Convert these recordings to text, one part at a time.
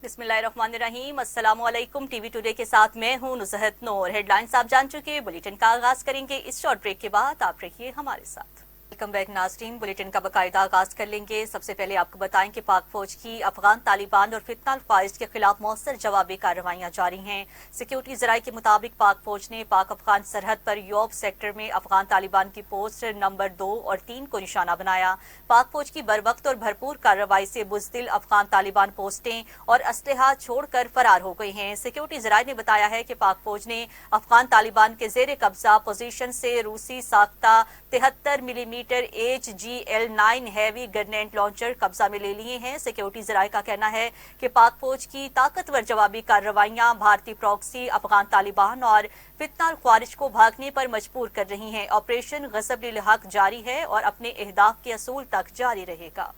बिस्मिल्लाहिर्रहमानिर्रहीम। अस्सलाम वालेकुम। टीवी टुडे के साथ मैं हूं नुज़हत नूर। हेडलाइंस आप जान चुके, बुलेटिन का आगाज करेंगे इस शॉर्ट ब्रेक के बाद। आप रहिए हमारे साथ। वेलकम बैक नाज़रीन, बुलेटिन का बाकायदा आगाज कर लेंगे। सबसे पहले आपको बताएं कि पाक फौज की अफगान तालिबान और फितना ख्वारिज के खिलाफ मौसर जवाबी कार्रवाइयां जारी हैं। सिक्योरिटी जराये के मुताबिक पाक फौज ने पाक अफगान सरहद पर योब सेक्टर में अफगान तालिबान की पोस्ट नंबर 2 और 3 को निशाना बनाया। पाक फौज की बरवक्त और भरपूर कार्रवाई से बुज़दिल अफगान तालिबान पोस्टें और असलहा छोड़कर फरार हो गई हैं। सिक्योरिटी जराये ने बताया है कि पाक फौज ने अफगान तालिबान के जेर कब्जा पोजीशन से रूसी साख्ता 73 millimetre HGL-9 heavy grenade launcher कब्जा में ले लिए हैं। सिक्योरिटी जराये का कहना है कि पाक फौज की ताकतवर जवाबी कार्रवाइयां भारतीय प्रॉक्सी अफगान तालिबान और फितना ख्वारिज को भागने पर मजबूर कर रही हैं। ऑपरेशन गज़ब-उल-हक जारी है और अपने अहदाफ के असूल तक जारी रहेगा।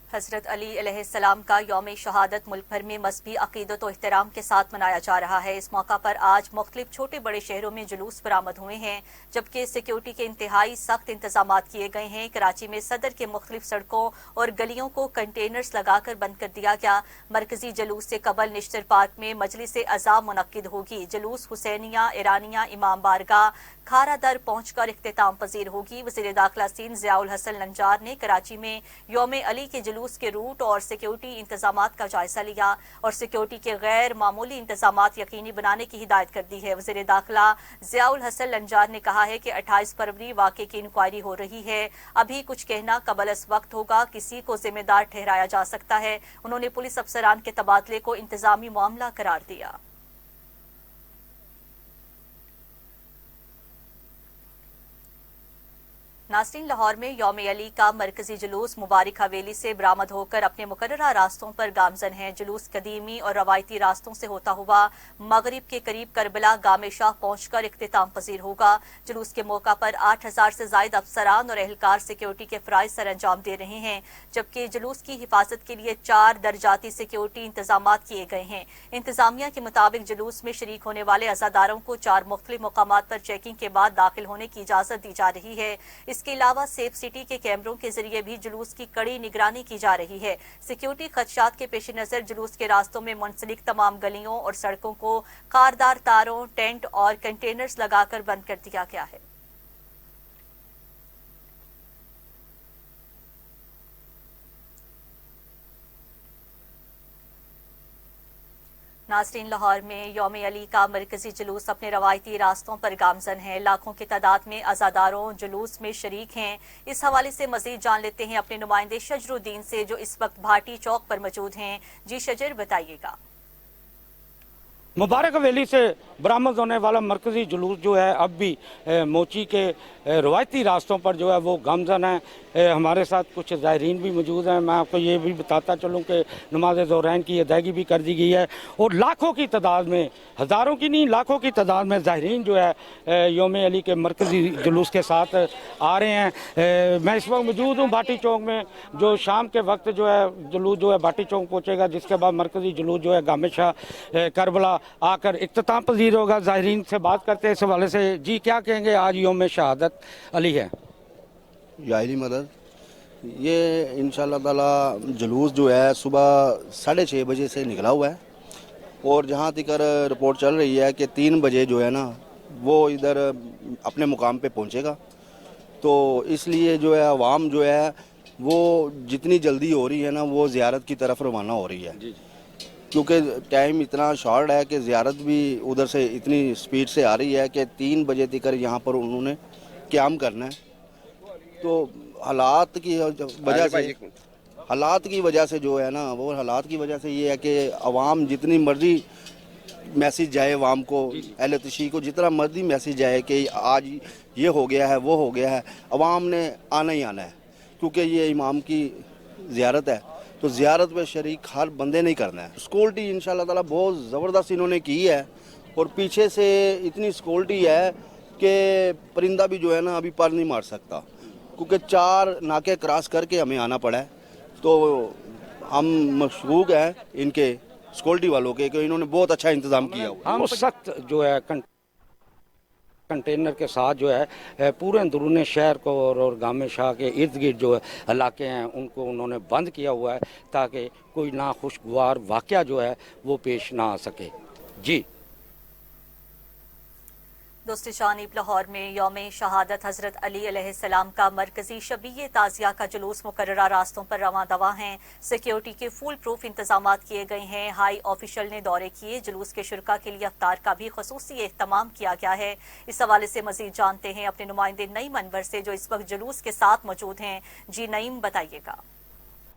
हज़रत अली अलैहिस्सलाम का यौम शहादत मुल्क भर में मज़हबी अक़ीदत और एहतराम के साथ मनाया जा रहा है। इस मौका पर आज मुख्तलिफ छोटे बड़े शहरों में जुलूस बरामद हुए हैं, जबकि सिक्योरिटी के इंतहाई सख्त इंतजामात किए गए हैं। कराची में सदर के मुख्तलिफ सड़कों और गलियों को कंटेनर्स लगाकर बंद कर दिया गया। मरकजी जुलूस से कबल निश्तर पार्क में मजलिस अज़ा मुनक्किद होगी। जुलूस हुसैनिया, ईरानिया, इमाम बारगाह, खारा दर पहुंचकर इख्तिताम पजीर होगी। वज़ीर दाखिला सिंध ज़ियाउल हसन नंजार ने कराची में यौम अली के जुलूस के रूट और सिक्योरिटी इंतजामात का जायजा लिया और सिक्योरिटी के गैर मामूली इंतजामात यकीनी बनाने की हिदायत कर दी है। वज़ीर दाखिला ज़ियाउल हसन नंजार ने कहा है कि 28 फरवरी वाक़े की इंक्वायरी हो रही है। अभी कुछ कहना कबल अज़ वक्त होगा, किसी को जिम्मेदार ठहराया जा सकता है। उन्होंने पुलिस अफसरान के तबादले को इंतजामी मामला करार दिया। नाज़रीन, लाहौर में यौम अली का मरकजी जुलूस मुबारक हवेली से बरामद होकर अपने मुकर्ररा रास्तों पर गामजन है। जुलूस कदीमी और रवायती रास्तों से होता हुआ मगरिब के करीब करबला गामे शाह पहुंचकर इख्तिताम पजीर होगा। जुलूस के मौका पर 8000 से जायद अफसरान और एहलकार सिक्योरिटी के फराइज सर अंजाम दे रहे हैं, जबकि जुलूस की हिफाजत के लिए 4 दर्जाती सिक्योरिटी इंतजाम किए गए हैं। इंतजामिया के मुताबिक जुलूस में शरीक होने वाले अज़ादारों को 4 मुख्तलिफ मकामात पर चेकिंग के बाद दाखिल होने की इजाजत दी जा रही है। इसके अलावा सेफ सिटी के कैमरों के जरिए भी जुलूस की कड़ी निगरानी की जा रही है। सिक्योरिटी खदशात के पेश नजर जुलूस के रास्तों में मुंसलिक तमाम गलियों और सड़कों को कारदार तारों, टेंट और कंटेनर्स लगाकर बंद कर दिया गया है। नाज़रीन, लाहौर में यौम अली का मरकजी जुलूस अपने रवायती रास्तों पर गामजन है। लाखों की तादाद में अज़ादारों जुलूस में शरीक हैं। इस हवाले से मजीद जान लेते हैं अपने नुमाइंदे शजरुद्दीन से, जो इस वक्त भाटी चौक पर मौजूद हैं। जी शजर, बताइएगा। मुबारक हवेली से बरामद होने वाला मरकजी जुलूस जो है अब भी मोची के रवायती रास्तों पर जो है वो गामजन है। हमारे साथ कुछ ज़ायरीन भी मौजूद हैं। मैं आपको ये भी बताता चलूँ कि नमाज ज़ोहरैन की अदायगी भी कर दी गई है और लाखों की तादाद में, हज़ारों की नहीं लाखों की तादाद में ज़ायरीन जो है यौम अली के मरकजी जुलूस के साथ आ रहे हैं। मैं इस वक्त मौजूद हूँ भाटी चौक में, जो शाम के वक्त जो है जुलूस जो है भाटी चौक पहुँचेगा, जिसके बाद मरकजी जुलूस जो है गामे शाह करबला आकर इख्तिताम पजीर होगा। ज़ाहिरीन से बात करते हैं इस हवाले से। जी, क्या कहेंगे, आज यौम शहादत अली है, ज़ाहिरी मदद, ये इंशाअल्लाह ताला जुलूस जो है सुबह 6:30 बजे से निकला हुआ है और जहाँ तक रिपोर्ट चल रही है कि 3 बजे जो है ना वो इधर अपने मुकाम पे पहुँचेगा। तो इसलिए जो है आवाम जो है वो जितनी जल्दी हो रही है ना वो ज़ियारत की तरफ रवाना हो रही है, क्योंकि टाइम इतना शॉर्ट है कि ज़ियारत भी उधर से इतनी स्पीड से आ रही है कि 3 बजे तक यहाँ पर उन्होंने क़याम करना है। तो हालात की वजह से जो है ना वो हालात की वजह से ये है कि अवाम जितनी मर्ज़ी मैसेज जाए, अवाम को, अहले तशी को जितना मर्ज़ी मैसेज जाए कि आज ये हो गया है वो हो गया है, अवाम ने आना ही आना है, क्योंकि ये इमाम की ज़ियारत है। तो ज़ियारत पे शरीक हर बंदे नहीं करना है। सिक्योरिटी इंशाअल्लाह ताला बहुत ज़बरदस्त इन्होंने की है और पीछे से इतनी सिक्योरिटी है कि परिंदा भी जो है ना अभी पर नहीं मार सकता, क्योंकि 4 नाके क्रॉस करके हमें आना पड़ा है। तो हम मशकूक हैं इनके सिक्योरिटी वालों के कि इन्होंने बहुत अच्छा इंतज़ाम किया। हम सख्त जो है कंटेनर के साथ जो है पूरे अंदरूनी शहर को और गामे शाह के इर्द गिर्द जो इलाके हैं उनको उन्होंने बंद किया हुआ है ताकि कोई नाखुशगवार वाक़या जो है वो पेश ना आ सके। जी दूसरी जानिब लाहौर में यौम शहादत हजरत अली अलैहिस्सलाम का मरकजी शबीए ताज़िया का जुलूस मुकर्ररा रास्तों पर रवां दवा हैं। सिक्योरिटी के फुल प्रूफ इंतजाम किए गए हैं। हाई ऑफिशियल ने दौरे किए। जुलूस के शुरका के लिए अफ्तार का भी खसूसी एहतमाम किया गया है। इस हवाले से मजीद जानते हैं अपने नुमाइंदे नईम अनवर से जो इस वक्त जुलूस के साथ मौजूद हैं। जी नईम, बताइएगा।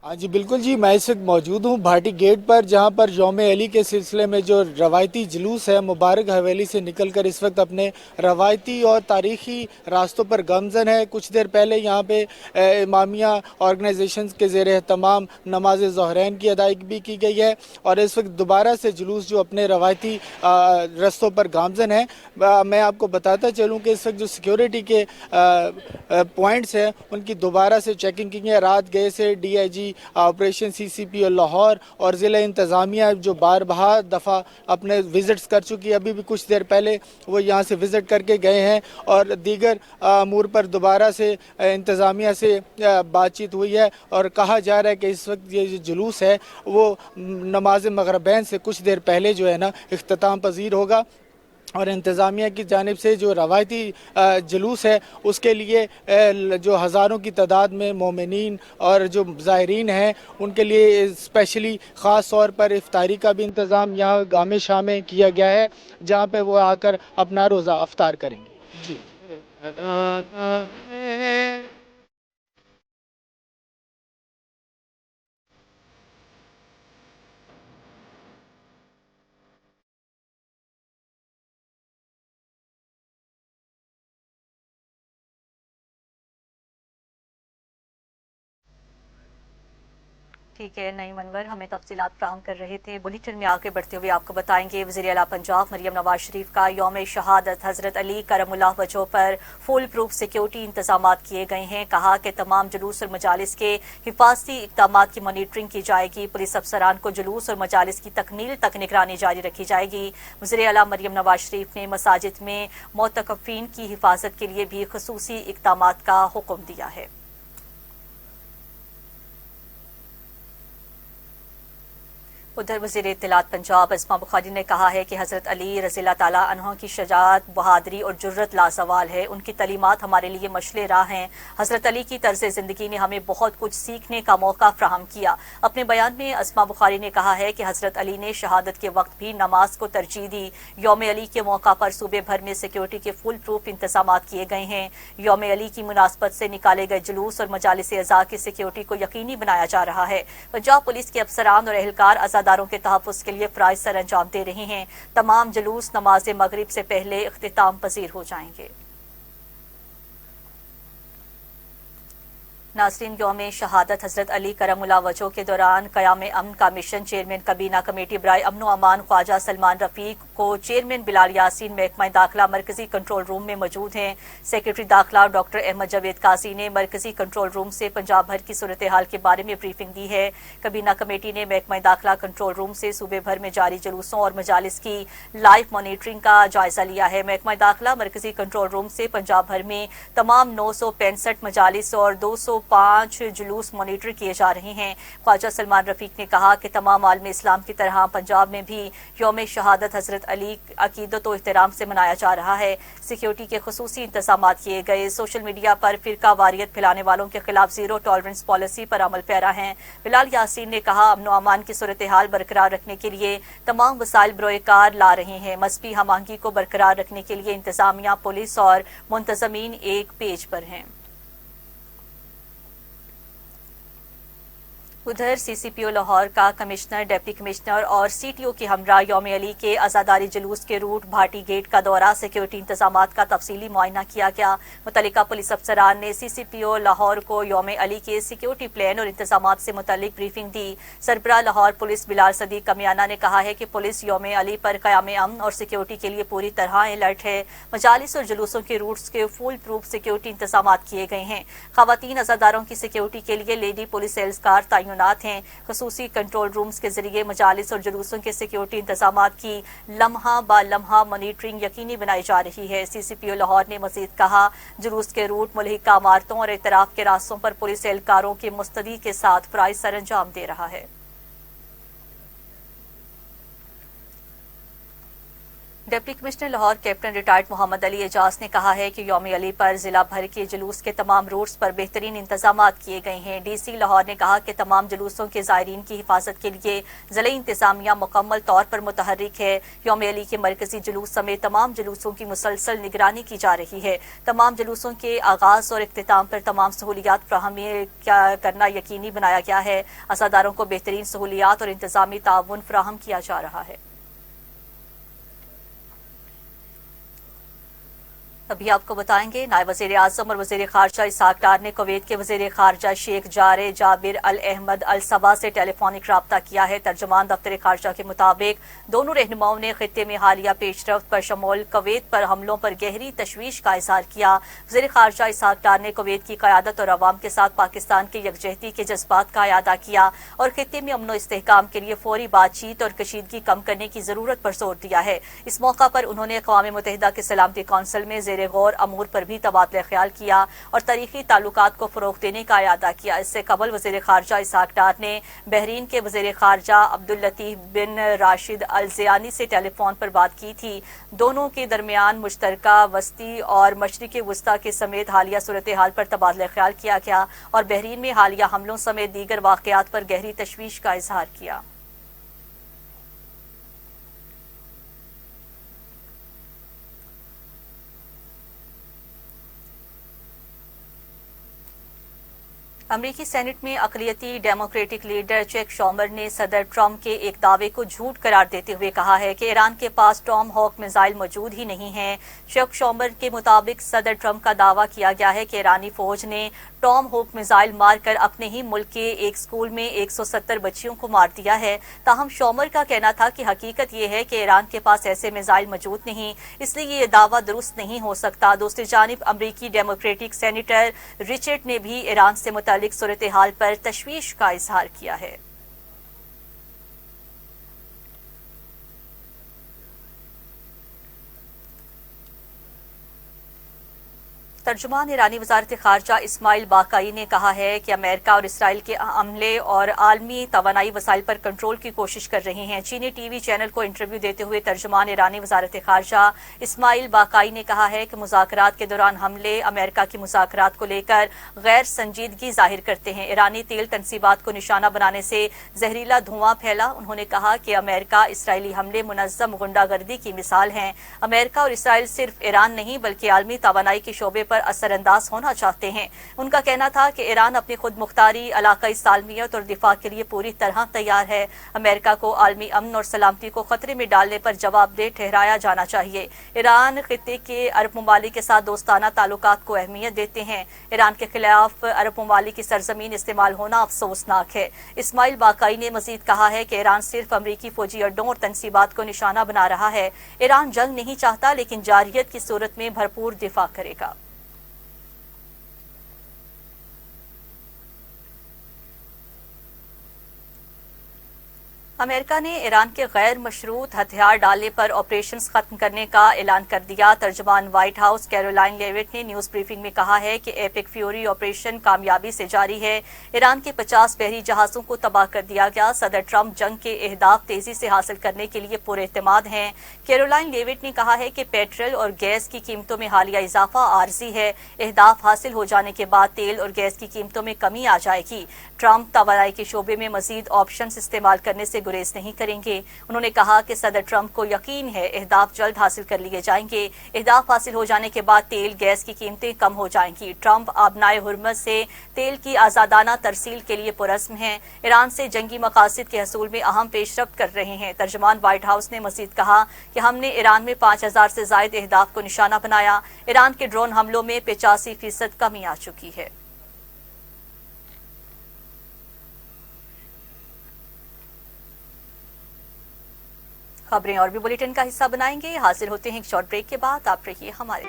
हाँ जी बिल्कुल जी, मैं इस वक्त मौजूद हूँ भाटी गेट पर, जहाँ पर यौम अली के सिलसिले में जो रवायती जुलूस है मुबारक हवेली से निकलकर इस वक्त अपने रवायती और तारीखी रास्तों पर गमजन है। कुछ देर पहले यहाँ पे इमामिया ऑर्गेनाइजेशंस के ज़ेर एहतमाम नमाज ज़ोहरैन की अदायगी भी की गई है और इस वक्त दोबारा से जुलूस जो अपने रवायती रास्तों पर गामजन है। मैं आपको बताता चलूँ कि इस वक्त जो सिक्योरिटी के पॉइंट्स हैं उनकी दोबारा से चेकिंग की है। रात गए से DIG ऑपरेशन CCPO लाहौर और ज़िला इंतज़ामिया जो बार दफ़ा अपने विज़िट्स कर चुकी है, अभी भी कुछ देर पहले वो यहाँ से विज़िट करके गए हैं और दीगर अमूर पर दोबारा से इंतज़ामिया से बातचीत हुई है और कहा जा रहा है कि इस वक्त ये जो जुलूस है वो नमाज मगरिबैन से कुछ देर पहले जो है ना इख्तिताम पजीर होगा और इंतज़ामिया की जानिब से जो रवायती जुलूस है उसके लिए जो हज़ारों की तादाद में मोमिनीन और जो ज़ायरीन हैं उनके लिए स्पेशली ख़ास तौर पर इफ्तारी का भी इंतज़ाम यहाँ गामे शाह में किया गया है, जहाँ पे वो आकर अपना रोज़ा अफ्तार करेंगे। जी ठीक है, नईम अनवर हमें तफसीलात फराहम कर रहे थे। बुलेटिन में आगे बढ़ते हुए आपको बताएंगे वज़ीर आला पंजाब मरियम नवाज शरीफ का यौम शहादत हजरत अली करमुल्लाह वजह पर फुल प्रूफ सिक्योरिटी इंतजाम किए गए हैं। कहा कि तमाम जुलूस और मजालिस के हिफाजती इक़दाम की मॉनिटरिंग की जाएगी। पुलिस अफसरान को जुलूस और मजालिस की तकमील तक निगरानी जारी रखी जाएगी। वज़ीर आला मरियम नवाज शरीफ ने मसाजिद में मोतकफ़ीन की हिफाजत के लिए भी खसूसी इक़दाम का हुक्म दिया है। उधर वज़ीर इत्तलात पंजाब अस्मा बुखारी ने कहा है कि हज़रत अली रज़ियल्लाहु ताला अन्हु की शजाअत, बहादुरी और जुर्रत लाजवाल है। उनकी तलीमात हमारे लिए मशले राह हैं। हज़रत अली की तर्ज़ ज़िंदगी ने हमें बहुत कुछ सीखने का मौका फ्राहम किया। अपने बयान में अस्मा बुखारी ने कहा है कि हज़रत अली ने शहादत के वक्त भी नमाज को तरजीह दी। यौम अली के मौका पर सूबे भर में सिक्योरिटी के फुल प्रूफ इंतजाम किए गए हैं। यौम अली की मुनासबत से निकाले गए जुलूस और मजालिस अज़ा की सिक्योरिटी को यकीनी बनाया जा रहा है। पंजाब पुलिस के अफसरान और एहलकार अज़ादारों के तहफ़्फ़ुज़ के लिए फ़राइज़ सर अंजाम दे रहे हैं। तमाम जुलूस नमाज मगरिब से पहले इख्तिताम पजीर हो जाएंगे। नाज़रीन, यौम शहादत हज़रत अली करमुल्लाह वजह के दौरान क़याम अमन का मिशन चेयरमैन कबीना कमेटी बराए अमन व अमान ख्वाजा सलमान रफ़ीक को चेयरमैन बिलाल यासीन महकमा दाखिला मरकजी कंट्रोल रूम में मौजूद हैं। सेक्रेटरी दाखिला डॉक्टर अहमद जावेद काजी ने मरकजी कंट्रोल रूम से पंजाब भर की सूरत हाल के बारे में ब्रीफिंग दी है। कबीना कमेटी ने महकमा दाखिला कंट्रोल रूम से सूबे भर में जारी जुलूसों और मजालिस की लाइव मॉनिटरिंग का जायजा लिया है। महकमा दाखिला मरकजी कंट्रोल रूम से पंजाब भर में तमाम 965 मजालिस और 205 जुलूस मॉनिटर किए जा रहे हैं। ख्वाजा सलमान रफीक ने कहा कि तमाम आलम इस्लाम की तरह पंजाब में भी यौम शहादत हजरत अली अकीदत व एहतराम से मनाया जा रहा है। सिक्योरिटी के खुसूसी इंतजाम किए गए। सोशल मीडिया पर फिरका वारियत फैलाने वालों के खिलाफ जीरो टॉलरेंस पॉलिसी पर अमल पैरा है। बिलाल यासीन ने कहा अमन अमान की सूरत हाल बरकरार रखने के लिए तमाम वसाइल बरोकार ला रहे हैं। मजहबी हमआहंगी को बरकरार रखने के लिए इंतजामिया, पुलिस और मुंतजमीन एक पेज पर हैं। उधर CCPO लाहौर का कमिश्नर, डिप्टी कमिश्नर और CTO की हमरा यौम अली के आज़ादारी जुलूस के रूट भाटी गेट का दौरा, सिक्योरिटी इंतजाम का तफसीली मुआयना किया गया। मुतल्लिका पुलिस अफसरान ने CCPO लाहौर को यौम अली के सिक्योरिटी प्लान और इंतजाम से मुतल्लिक ब्रीफिंग दी। सरबराह लाहौर पुलिस बिलाल सदीक कमियाना ने कहा है कि पुलिस यौम अली पर क़याम अमन और सिक्योरिटी के लिए पूरी तरह अलर्ट है। मजालिस और जुलूसों के रूट्स के फुल प्रूफ सिक्योरिटी इंतजाम किए गए हैं। ख़वातीन अज़ादारों की सिक्योरिटी के लिए लेडी पुलिस एहलकार तैनात تعینات ہیں۔ خصوصی کنٹرول رومز کے ذریعے مجالس اور جلوسوں کے سیکیورٹی انتظامات کی لمحہ با لمحہ مانیٹرنگ یقینی بنائی جا رہی ہے۔ سی سی پی او لاہور نے مزید کہا، جلوس کے روٹ، ملحقہ عمارتوں اور اعتراف کے راستوں پر پولیس اہلکاروں کی مستعدی کے ساتھ فرائض سر انجام دے رہا ہے۔ Deputy commissioner Lahore captain retired Muhammad Ali Ejaz نے کہا ہے کہ یوم علی پر ضلع بھر کے جلوس کے تمام روٹس پر بہترین انتظامات کیے گئے ہیں۔ ڈی سی لاہور نے کہا کہ تمام جلوسوں کے زائرین کی حفاظت کے لیے ضلعی انتظامیہ مکمل طور پر متحرک ہے۔ یوم علی کے مرکزی جلوس سمیت تمام جلوسوں کی مسلسل نگرانی کی جا رہی ہے۔ تمام جلوسوں کے آغاز اور اختتام پر تمام سہولیات فراہم کرنا یقینی بنایا گیا ہے۔ عزاداروں کو بہترین سہولیات اور انتظامی تعاون فراہم کیا جا رہا ہے۔ ابھی آپ کو بتائیں گے، نائب وزیر اعظم اور وزیر خارجہ اسحاق ڈار نے کویت کے وزیر خارجہ شیخ جارے جابر الاحمد الصبا سے ٹیلی فونک رابطہ کیا ہے۔ ترجمان دفتر خارجہ کے مطابق دونوں رہنماؤں نے خطے میں حالیہ پیش رفت پر شمول کویت پر حملوں پر گہری تشویش کا اظہار کیا۔ وزیر خارجہ اسحاق ڈار نے کویت کی قیادت اور عوام کے ساتھ پاکستان کی یکجہتی کے جذبات کا اعادہ کیا اور خطے میں امن و استحکام کے لیے فوری بات چیت اور کشیدگی کم کرنے کی ضرورت پر زور دیا ہے۔ اس موقع پر انہوں نے اقوام متحدہ کے سلامتی کونسل میں زیر غور امور پر بھی تبادلہ خیال کیا اور تاریخی تعلقات کو فروغ دینے کا اعادہ کیا۔ اس سے قبل وزیر خارجہ اسحاق ڈار نے بحرین کے وزیر خارجہ عبداللطیف بن راشد الزیانی سے ٹیلی فون پر بات کی تھی۔ دونوں کے درمیان مشترکہ وسطی اور مشرق وسطی کے سمیت حالیہ صورتحال پر تبادلہ خیال کیا گیا اور بحرین میں حالیہ حملوں سمیت دیگر واقعات پر گہری تشویش کا اظہار کیا۔ امریکی سینٹ میں اقلیتی ڈیموکریٹک لیڈر چیک شومر نے صدر ٹرمپ کے ایک دعوے کو جھوٹ قرار دیتے ہوئے کہا ہے کہ ایران کے پاس ٹام ہوک میزائل موجود ہی نہیں ہیں۔ چیک شومر کے مطابق صدر ٹرمپ کا دعویٰ کیا گیا ہے کہ ایرانی فوج نے ٹام ہوک میزائل مار کر اپنے ہی ملک کے ایک اسکول میں 170 بچیوں کو مار دیا ہے۔ تاہم شومر کا کہنا تھا کہ حقیقت یہ ہے کہ ایران کے پاس ایسے میزائل موجود نہیں، اس لیے یہ دعویٰ درست نہیں ہو سکتا۔ دوسری جانب امریکی ڈیموکریٹک سینیٹر رچرڈ نے بھی ایران سے متعلق صورتحال پر تشویش کا اظہار کیا ہے۔ ترجمان ایرانی وزارت خارجہ اسماعیل باقائی نے کہا ہے کہ امریکہ اور اسرائیل کے عملے اور عالمی توانائی وسائل پر کنٹرول کی کوشش کر رہے ہیں۔ چینی ٹی وی چینل کو انٹرویو دیتے ہوئے ترجمان ایرانی وزارت خارجہ اسماعیل باقائی نے کہا ہے کہ مذاکرات کے دوران حملے امریکہ کی مذاکرات کو لے کر غیر سنجیدگی ظاہر کرتے ہیں۔ ایرانی تیل تنصیبات کو نشانہ بنانے سے زہریلا دھواں پھیلا۔ انہوں نے کہا کہ امریکہ اسرائیلی حملے منظم غنڈہ گردی کی مثال ہیں۔ امریکہ اور اسرائیل صرف ایران نہیں بلکہ عالمی توانائی کے شعبے پر اثر انداز ہونا چاہتے ہیں۔ ان کا کہنا تھا کہ ایران اپنی خود مختاری، علاقائی سالمیت اور دفاع کے لیے پوری طرح تیار ہے۔ امریکہ کو عالمی امن اور سلامتی کو خطرے میں ڈالنے پر جواب دہ ٹھہرایا جانا چاہیے۔ ایران خطے کے عرب ممالک کے ساتھ دوستانہ تعلقات کو اہمیت دیتے ہیں۔ ایران کے خلاف عرب ممالک کی سرزمین استعمال ہونا افسوسناک ہے۔ اسماعیل باقائی نے مزید کہا ہے کہ ایران صرف امریکی فوجی اڈوں اور تنصیبات کو نشانہ بنا رہا ہے۔ ایران جنگ نہیں چاہتا لیکن جارحیت کی صورت میں بھرپور دفاع کرے گا۔ امریکہ نے ایران کے غیر مشروط ہتھیار ڈالنے پر آپریشنز ختم کرنے کا اعلان کر دیا۔ ترجمان وائٹ ہاؤس کیرولائن لیوٹ نے نیوز بریفنگ میں کہا ہے کہ ایپک فیوری آپریشن کامیابی سے جاری ہے۔ ایران کے 50 بحری جہازوں کو تباہ کر دیا گیا۔ صدر ٹرمپ جنگ کے اہداف تیزی سے حاصل کرنے کے لیے پورے اعتماد ہیں۔ کیرولائن لیوٹ نے کہا ہے کہ پیٹرول اور گیس کی قیمتوں میں حالیہ اضافہ عارضی ہے۔ اہداف حاصل ہو جانے کے بعد تیل اور گیس کی قیمتوں میں کمی آ جائے گی۔ ٹرمپ توانائی کے شعبے میں مزید آپشنز استعمال کرنے سے گریز نہیں کریں گے۔ انہوں نے کہا کہ صدر ٹرمپ کو یقین ہے اہداف جلد حاصل کر لیے جائیں گے۔ اہداف حاصل ہو جانے کے بعد تیل گیس کی قیمتیں کم ہو جائیں گی۔ ٹرمپ آبنائے ہرمز سے تیل کی آزادانہ ترسیل کے لیے پرعزم ہیں۔ ایران سے جنگی مقاصد کے حصول میں اہم پیش رفت کر رہے ہیں۔ ترجمان وائٹ ہاؤس نے مزید کہا کہ ہم نے ایران میں 5000 سے زائد اہداف کو نشانہ بنایا۔ ایران کے ڈرون حملوں میں 85% کمی آ چکی ہے۔ خبریں اور بھی بلیٹن کا حصہ بنائیں گے۔ حاصل ہوتے ہیں ایک شارٹ بریک کے بعد، آپ رہیے ہمارے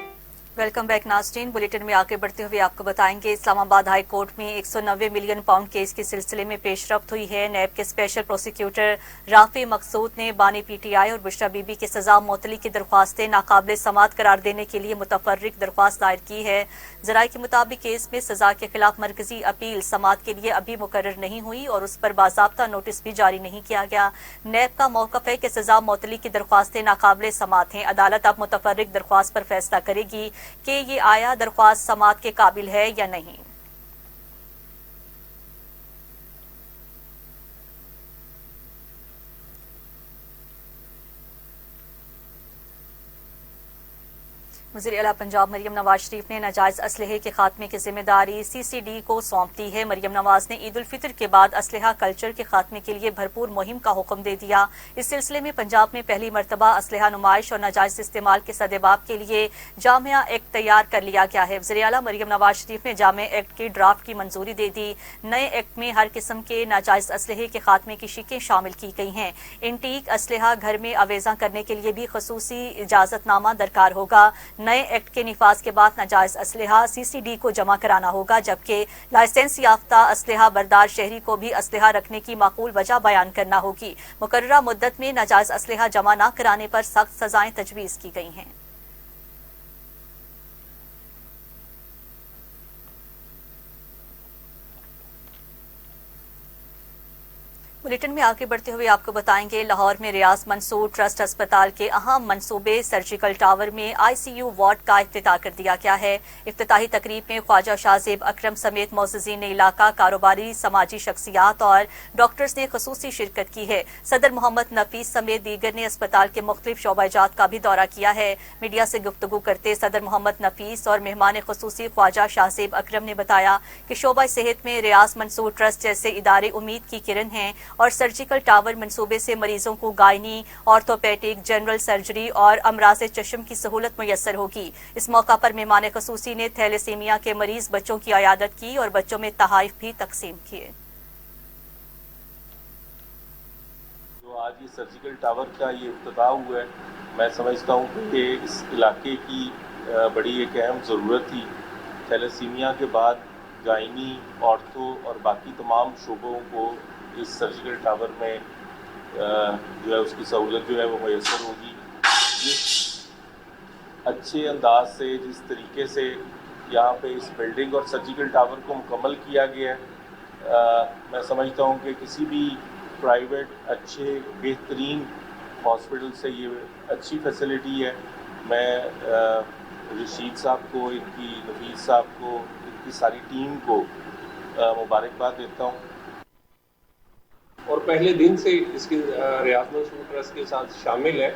वेलकम बैक नाज़रीन। बुलेटिन में आगे बढ़ते हुए आपको बताएंगे इस्लामाबाद हाई कोर्ट में 190 मिलियन पाउंड केस के सिलसिले में पेशरफ्त हुई है। नैब के स्पेशल प्रोसिक्यूटर राफी मकसूद ने बानी पीटीआई और बुशरा बीबी की सजा मुअत्तली की दरख्वास्तें नाकाबिल समात करार देने के लिए मुतफर्रिक दरख्वास्त दायर की है। जराये के मुताबिक केस में सजा के खिलाफ मरकजी अपील समात के लिए अभी मुकर्रर नहीं हुई और उस पर बाज़ाब्ता नोटिस भी जारी नहीं किया गया। नैब का मौक़िफ़ है कि सजा मुअत्तली की दरख्वास्तें नाकाबिल समात हैं। अदालत अब मुतफर्रिक दरख्वास्त पर फैसला करेगी कि ये आया दरख्वास्त समात के काबिल है या नहीं। वज़ीर-ए-आला पंजाब मरियम नवाज शरीफ ने नाजायज़ असलहे के खात्मे की जिम्मेदारी CCD को सौंप दी है। मरियम नवाज ने ईद उल फितर के बाद असलहा कल्चर के खात्मे के लिए भरपूर मुहिम का हुक्म दे दिया। इस सिलसिले में पंजाब में पहली मरतबा असलहा नुमाइश और नाजायज़ इस्तेमाल के सदेबाब के लिए जामिया एक्ट तैयार कर लिया गया है। वज़ीर-ए-आला मरियम नवाज शरीफ ने जामिया एक्ट की ड्राफ्ट की मंजूरी दे दी। नए एक्ट में हर किस्म के नाजायज़ असलहे के खात्मे की शिकें शामिल की गई हैं। इंटीक असलहा घर में आवेजा करने के लिए भी खसूसी इजाजतनामा दरकार होगा। नए एक्ट के निफाज के बाद नाजायज असलहा CCD को जमा कराना होगा, जबकि लाइसेंस याफ्ता असलहा बरदार शहरी को भी असलहा रखने की माकूल वजह बयान करना होगी। मुकर्ररा मुद्दत में नाजायज असलहा जमा न कराने पर सख्त सजाएं तजवीज़ की गई हैं। बुलेटिन में आगे बढ़ते हुए आपको बताएंगे लाहौर में रियाज मंसूर ट्रस्ट अस्पताल के अहम मंसूबे सर्जिकल टावर में ICU वार्ड का इफ्तिताह कर दिया गया है। इफ्तिताही तकरीब में ख्वाजा शाहजेब अकरम समेत मोअज़्ज़िज़ीन इलाका, कारोबारी, समाजी शख्सियात और डॉक्टर्स ने खसूसी शिरकत की है। सदर मोहम्मद नफीस समेत दीगर ने अस्पताल के मुख्तलिफ शोबाजात का भी दौरा किया है। मीडिया से गुफ्तगू करते सदर मोहम्मद नफीस और मेहमान खसूसी ख्वाजा शाहजेब अकरम ने बताया कि शोबा सेहत में रियाज मंसूर ट्रस्ट जैसे इदारे उम्मीद की किरण हैं और सर्जिकल टावर मंसूबे से मरीजों को गायनी, ऑर्थोपेडिक, जनरल सर्जरी और अमराज चश्म की सहूलत मुयस्सर होगी। इस मौका पर मेहमान खसूसी ने थैलेसीमिया के मरीज बच्चों की अयादत की और बच्चों में तहाइफ भी तकसीम किए। जो आज ये सर्जिकल टावर का ये इफ्तिताह हुआ है, मैं समझता हूँ कि इस इलाके की बड़ी एक अहम ज़रूरत थी। थैलेसीमिया के बाद गायनी, ऑर्थो और बाकी तमाम शोबों को इस सर्जिकल टावर में जो है उसकी सहूलत जो है वो मैसर होगी। जिस अच्छे अंदाज से, जिस तरीके से यहाँ पे इस बिल्डिंग और सर्जिकल टावर को मुकम्मल किया गया है, मैं समझता हूँ कि किसी भी प्राइवेट अच्छे बेहतरीन हॉस्पिटल से ये अच्छी फैसिलिटी है। मैं रशीद साहब को, इनकी नफीस साहब को, इनकी सारी टीम को मुबारकबाद देता हूँ। और पहले दिन से इसकी रियाज मंसूर ट्रस्ट के साथ शामिल है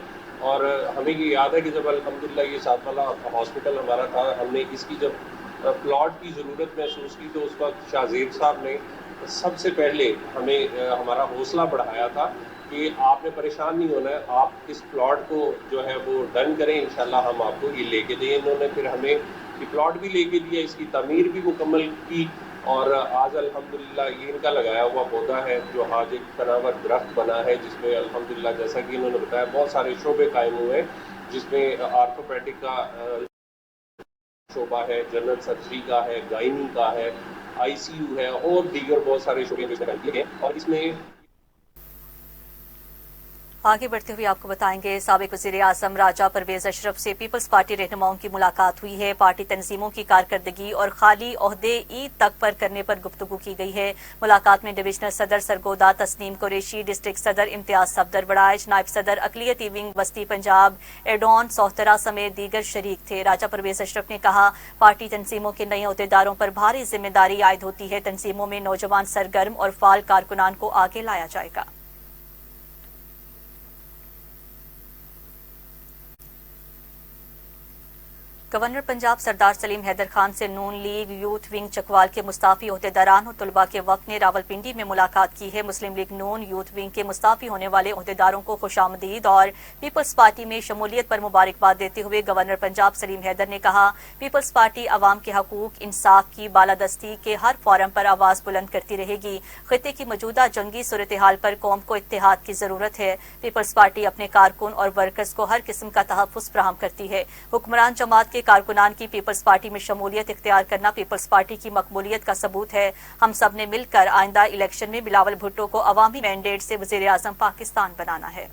और हमें ये याद है कि जब अल्हम्दुलिल्लाह ये साथ वाला हॉस्पिटल हमारा था, हमने इसकी जब प्लॉट की ज़रूरत महसूस की तो उस वक्त शाहजेब साहब ने सबसे पहले हमें हमारा हौसला बढ़ाया था कि आपने परेशान नहीं होना है, आप इस प्लॉट को जो है वो डन करें, इंशाल्लाह हम आपको ये लेके दें। इन्होंने फिर हमें ये प्लॉट भी लेके दिया, इसकी तमीर भी मुकम्मल की और आज अल्हम्दुलिल्लाह ये इनका लगाया हुआ पौधा है जो आज एक तनावर दरख्त बना है, जिसमें अल्हम्दुलिल्लाह जैसा कि इन्होंने बताया बहुत सारे शोबे कायम हुए हैं, जिसमें आर्थोपेडिक का शोबा है, जनरल सर्जरी का है, गायनी का है, ICU है और दीगर बहुत सारे शोबे जिसमें कायम किए हैं। और इसमें आगे बढ़ते हुए आपको बताएंगे साबिक वज़ीर आज़म राजा परवेज अशरफ से पीपल्स पार्टी रहनुमाओं की मुलाकात हुई है। पार्टी तंजीमों की कारकर्दगी और खाली ओहदे ईद तक पर करने पर गुफ्तगू की गई है। मुलाकात में डिविजनल सदर सरगोदा तस्नीम कुरैशी, डिस्ट्रिक्ट सदर इम्तियाज सफदर बड़ाइच, नायब सदर अकलियती विंग बस्ती पंजाब एडॉन सोहतरा समेत दीगर शरीक थे। राजा परवेज अशरफ ने कहा, पार्टी तंजीमों के नए अहदेदारों पर भारी जिम्मेदारी आयद होती है। तंजीमों में नौजवान सरगर्म और फाल कारकुनान को आगे लाया जाएगा। गवर्नर पंजाब सरदार सलीम हैदर खान से नून लीग यूथ विंग चकवाल के मुस्ताफी अहदेदारान और तलबा के वक्त ने रावलपिंडी में मुलाकात की है। मुस्लिम लीग नून यूथ विंग के मुस्ताफी होने वाले अहदेदारों को खुशामदीद और पीपल्स पार्टी में शमूलियत पर मुबारकबाद देते हुए गवर्नर पंजाब सलीम हैदर ने कहा, पीपल्स पार्टी अवाम के हकूक, इंसाफ की बालादस्ती के हर फोरम पर आवाज बुलंद करती रहेगी। खित्ते की मौजूदा जंगी सूरत हाल पर कौम को इत्तेहाद की जरूरत है। पीपल्स पार्टी अपने कारकुन और वर्कर्स को हर किस्म का तहफ़्फ़ुज़ फराहम करती है। हुक्मरान जमात के کارکنان کی پیپلز پارٹی میں شمولیت اختیار کرنا پیپلز پارٹی کی مقبولیت کا ثبوت ہے. ہم سب نے مل کر آئندہ الیکشن میں بلاول بھٹو کو عوامی مینڈیٹ سے وزیر اعظم پاکستان بنانا ہے.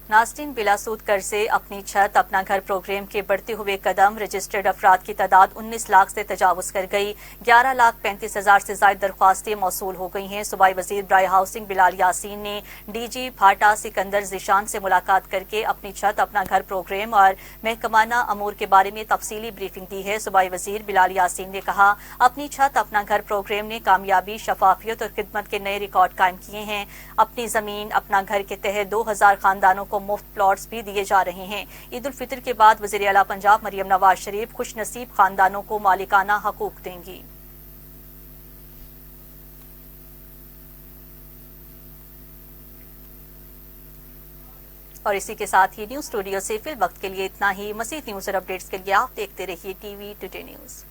ناظرین، بلا سود قرض سے اپنی چھت اپنا گھر پروگرام کے بڑھتے ہوئے قدم، رجسٹرڈ افراد کی تعداد 19 لاکھ سے تجاوز کر گئی. 11,35,000 سے زائد درخواستیں موصول ہو گئی ہیں. صوبائی وزیر برائے ہاؤسنگ بلال یاسین نے ڈی جی بھاٹا سکندر ذیشان سے ملاقات کر کے اپنی چھت اپنا گھر پروگرام اور محکمانہ امور کے بارے میں تفصیلی بریفنگ دی ہے. صوبائی وزیر بلال یاسین نے کہا، اپنی چھت اپنا گھر پروگرام نے کامیابی، شفافیت اور خدمت کے نئے ریکارڈ قائم کیے ہیں. اپنی زمین اپنا گھر کے تحت 2,000 خاندانوں کو مفت پلاٹس بھی دیے جا رہے ہیں. عید الفطر کے بعد وزیر اعلیٰ پنجاب مریم نواز شریف خوش نصیب خاندانوں کو مالکانہ حقوق دیں گی. اور اسی کے ساتھ ہی نیوز اسٹوڈیو سے فی الوقت کے لیے اتنا ہی. مزید نیوز اور اپڈیٹس کے لیے آپ دیکھتے رہیے ٹی وی ٹوڈے نیوز.